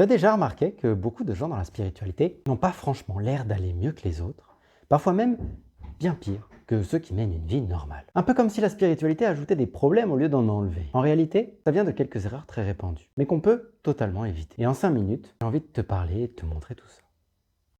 Tu as déjà remarqué que beaucoup de gens dans la spiritualité n'ont pas franchement l'air d'aller mieux que les autres, parfois même bien pire que ceux qui mènent une vie normale. Un peu comme si la spiritualité ajoutait des problèmes au lieu d'en enlever. En réalité, ça vient de quelques erreurs très répandues, mais qu'on peut totalement éviter. Et en 5 minutes, j'ai envie de te parler et de te montrer tout ça.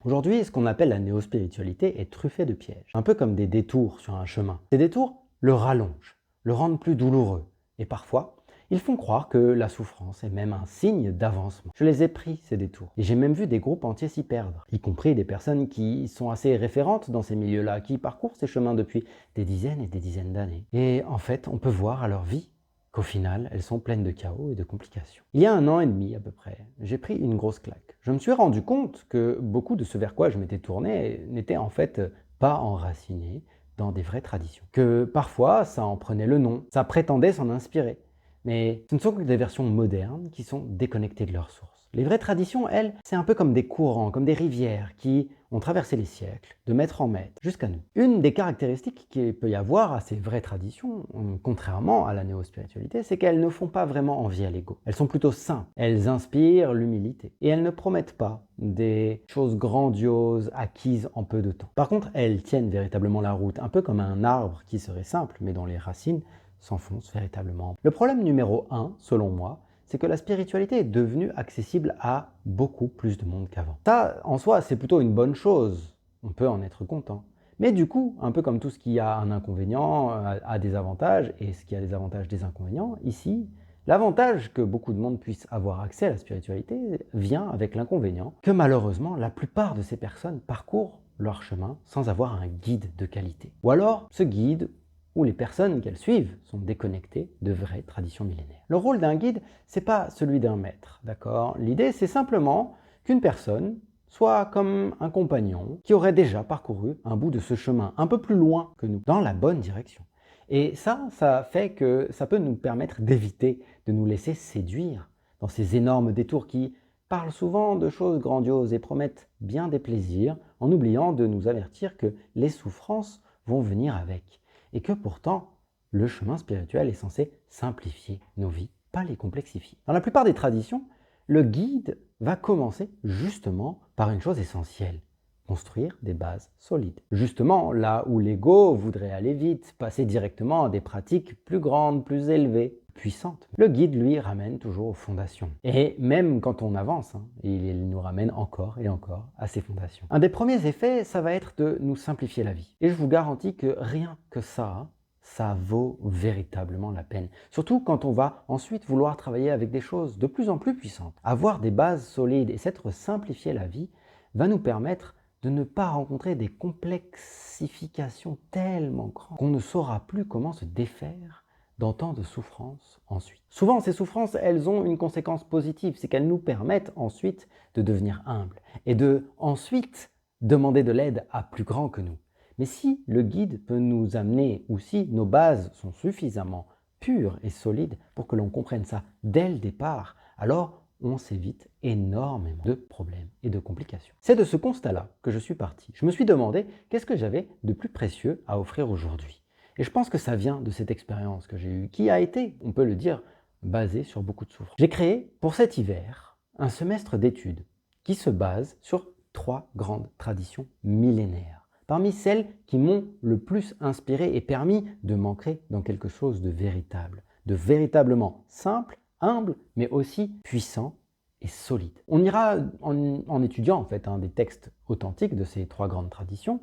Aujourd'hui, ce qu'on appelle la néo-spiritualité est truffée de pièges, un peu comme des détours sur un chemin. Ces détours le rallongent, le rendent plus douloureux, et parfois, ils font croire que la souffrance est même un signe d'avancement. Je les ai pris, ces détours, et j'ai même vu des groupes entiers s'y perdre, y compris des personnes qui sont assez référentes dans ces milieux-là, qui parcourent ces chemins depuis des dizaines et des dizaines d'années. Et en fait, on peut voir à leur vie qu'au final, elles sont pleines de chaos et de complications. Il y a 1 an et demi à peu près, j'ai pris une grosse claque. Je me suis rendu compte que beaucoup de ce vers quoi je m'étais tourné n'était en fait pas enraciné dans des vraies traditions. Que parfois, ça en prenait le nom, ça prétendait s'en inspirer. Mais ce ne sont que des versions modernes qui sont déconnectées de leur source. Les vraies traditions, elles, c'est un peu comme des courants, comme des rivières qui ont traversé les siècles, de maître en maître, jusqu'à nous. Une des caractéristiques qu'il peut y avoir à ces vraies traditions, contrairement à la néo-spiritualité, c'est qu'elles ne font pas vraiment envie à l'ego. Elles sont plutôt simples, elles inspirent l'humilité, et elles ne promettent pas des choses grandioses acquises en peu de temps. Par contre, elles tiennent véritablement la route, un peu comme un arbre qui serait simple, mais dont les racines s'enfonce véritablement. Le problème numéro 1, selon moi, c'est que la spiritualité est devenue accessible à beaucoup plus de monde qu'avant. Ça, en soi, c'est plutôt une bonne chose. On peut en être content. Mais du coup, un peu comme tout ce qui a un inconvénient a des avantages, et ce qui a des avantages des inconvénients, ici, l'avantage que beaucoup de monde puisse avoir accès à la spiritualité vient avec l'inconvénient que malheureusement, la plupart de ces personnes parcourent leur chemin sans avoir un guide de qualité. Ou alors, ce guide où les personnes qu'elles suivent sont déconnectées de vraies traditions millénaires. Le rôle d'un guide, c'est pas celui d'un maître, d'accord? L'idée, c'est simplement qu'une personne soit comme un compagnon qui aurait déjà parcouru un bout de ce chemin, un peu plus loin que nous, dans la bonne direction. Et ça fait que ça peut nous permettre d'éviter de nous laisser séduire dans ces énormes détours qui parlent souvent de choses grandioses et promettent bien des plaisirs, en oubliant de nous avertir que les souffrances vont venir avec. Et que pourtant, le chemin spirituel est censé simplifier nos vies, pas les complexifier. Dans la plupart des traditions, le guide va commencer justement par une chose essentielle, construire des bases solides. Justement, là où l'ego voudrait aller vite, passer directement à des pratiques plus grandes, plus élevées, puissantes. Le guide, lui, ramène toujours aux fondations. Et même quand on avance, il nous ramène encore et encore à ces fondations. Un des premiers effets, ça va être de nous simplifier la vie. Et je vous garantis que rien que ça vaut véritablement la peine. Surtout quand on va ensuite vouloir travailler avec des choses de plus en plus puissantes. Avoir des bases solides et s'être simplifié la vie va nous permettre de ne pas rencontrer des complexifications tellement grandes qu'on ne saura plus comment se défaire dans tant de souffrances ensuite. Souvent, ces souffrances, elles ont une conséquence positive, c'est qu'elles nous permettent ensuite de devenir humbles et de ensuite demander de l'aide à plus grand que nous. Mais si le guide peut nous amener, ou si nos bases sont suffisamment pures et solides pour que l'on comprenne ça dès le départ, alors on s'évite énormément de problèmes et de complications. C'est de ce constat-là que je suis parti. Je me suis demandé qu'est-ce que j'avais de plus précieux à offrir aujourd'hui. Et je pense que ça vient de cette expérience que j'ai eue, qui a été, on peut le dire, basée sur beaucoup de souffrance. J'ai créé pour cet hiver un semestre d'études qui se base sur 3 grandes traditions millénaires. Parmi celles qui m'ont le plus inspiré et permis de m'ancrer dans quelque chose de véritable, de véritablement simple, humble, mais aussi puissant et solide. On ira en étudiant en fait des textes authentiques de ces 3 grandes traditions,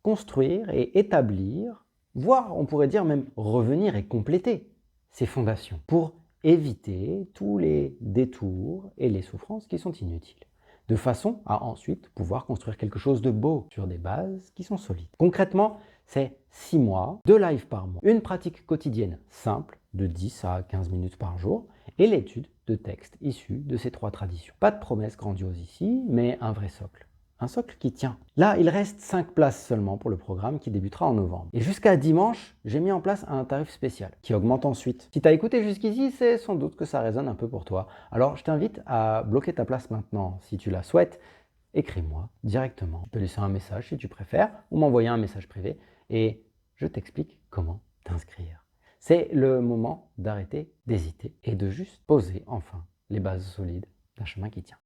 construire et établir, voire on pourrait dire même revenir et compléter ces fondations pour éviter tous les détours et les souffrances qui sont inutiles, de façon à ensuite pouvoir construire quelque chose de beau sur des bases qui sont solides. Concrètement, c'est 6 mois, 2 lives par mois, une pratique quotidienne simple de 10 à 15 minutes par jour et l'étude de textes issus de ces 3 traditions. Pas de promesses grandioses ici, mais un vrai socle. Un socle qui tient. Là, il reste 5 places seulement pour le programme qui débutera en novembre. Et jusqu'à dimanche, j'ai mis en place un tarif spécial qui augmente ensuite. Si tu as écouté jusqu'ici, c'est sans doute que ça résonne un peu pour toi. Alors, je t'invite à bloquer ta place maintenant. Si tu la souhaites, écris-moi directement. Tu peux laisser un message si tu préfères ou m'envoyer un message privé et je t'explique comment t'inscrire. C'est le moment d'arrêter d'hésiter et de juste poser enfin les bases solides d'un chemin qui tient.